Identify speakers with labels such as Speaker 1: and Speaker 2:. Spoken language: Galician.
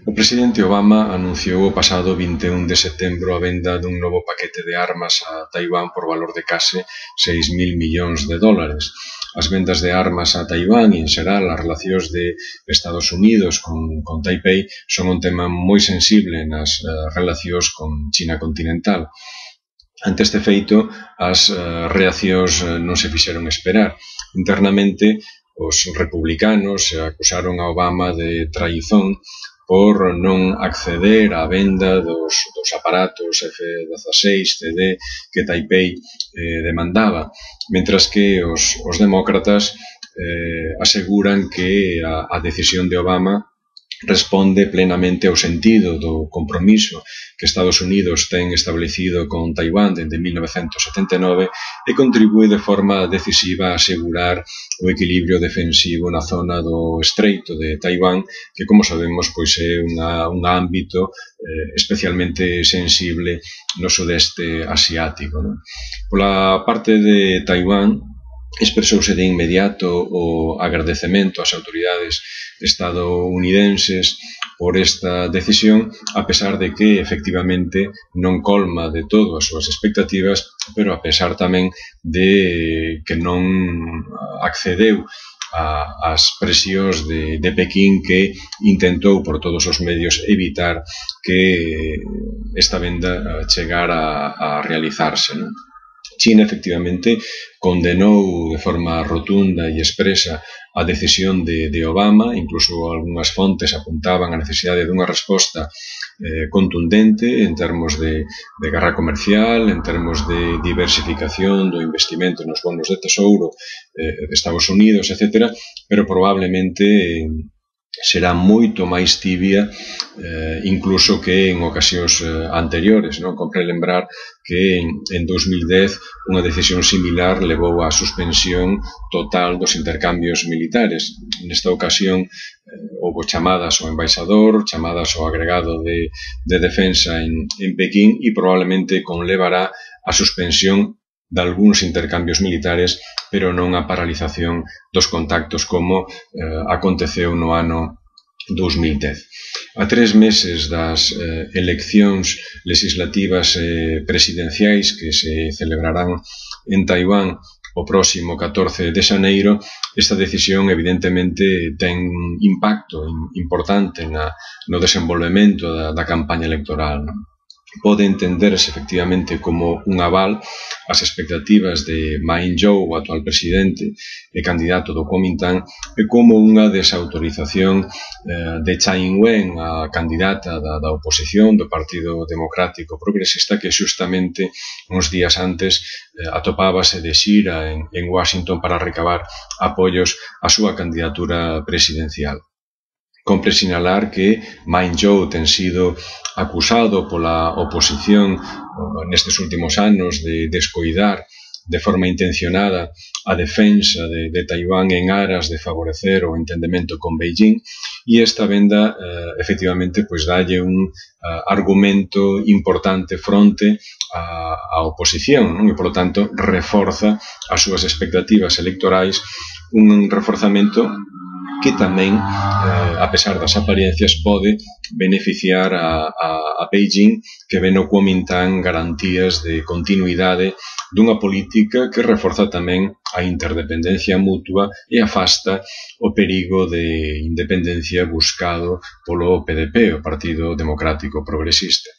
Speaker 1: O presidente Obama anunciou o pasado 21 de setembro a venda dun novo paquete de armas a Taiwán por valor de case 6.000 millóns de dólares. As vendas de armas a Taiwán e, en xeral, as relacións de Estados Unidos con Taipei son un tema moi sensible nas relacións con China continental. Ante este feito, as reaccións non se fixeron esperar. Internamente, os republicanos acusaron a Obama de traizón por non acceder á venda dos aparatos F-16CD que Taipei demandaba, mentras que os demócratas aseguran que a decisión de Obama responde plenamente ao sentido do compromiso que Estados Unidos ten establecido con Taiwán desde 1979 e contribúe de forma decisiva a asegurar o equilibrio defensivo na zona do Estreito de Taiwán, que, como sabemos, pois é un ámbito especialmente sensible no sudeste asiático, non? Pola parte de Taiwán, expresouse de inmediato o agradecemento ás autoridades estadounidenses por esta decisión, a pesar de que, efectivamente, non colma de todo as súas expectativas, pero a pesar tamén de que non accedeu ás presións de Pequín, que intentou por todos os medios evitar que esta venda chegara a realizarse, non? China, efectivamente, condenou de forma rotunda e expresa a decisión de Obama. Incluso algunhas fontes apuntaban a necesidade dunha resposta contundente en termos de guerra comercial, en termos de diversificación do investimento nos bonos de tesouro de Estados Unidos, etc., pero probablemente será moito máis tibia incluso que en ocasións anteriores, non? Compre lembrar que en 2010 unha decisión similar levou á suspensión total dos intercambios militares. Nesta ocasión houve chamadas ao embaixador, chamadas ao agregado de defensa en Pequín e probablemente conlevará a suspensión de algúns intercambios militares, pero non a paralización dos contactos como aconteceu no ano 2010. A 3 meses das eleccións legislativas presidenciais que se celebrarán en Taiwán o próximo 14 de xaneiro, esta decisión evidentemente ten impacto importante no desenvolvemento da campaña electoral, non? Pode entenderse efectivamente como un aval ás expectativas de Ma Ying-jeou, o actual presidente e candidato do Kuomintang, e como unha desautorización de Tsai Ing-wen, a candidata da oposición do Partido Democrático Progresista, que xustamente uns días antes atopábase de xira en Washington para recabar apoios á súa candidatura presidencial. Compre sinalar que Ma Ying-jeou ten sido acusado pola oposición nestes últimos anos de descoidar de forma intencionada a defensa de Taiwán en aras de favorecer o entendemento con Beijing, e esta venda efectivamente pois dalle un argumento importante fronte á oposición, non? E, polo tanto, reforza as súas expectativas electorais, un reforzamento que tamén, a pesar das apariencias, pode beneficiar a Beijing, que ve no Kuomintang garantías de continuidade dunha política que reforza tamén a interdependencia mutua e afasta o perigo de independencia buscado polo PDP, o Partido Democrático Progresista.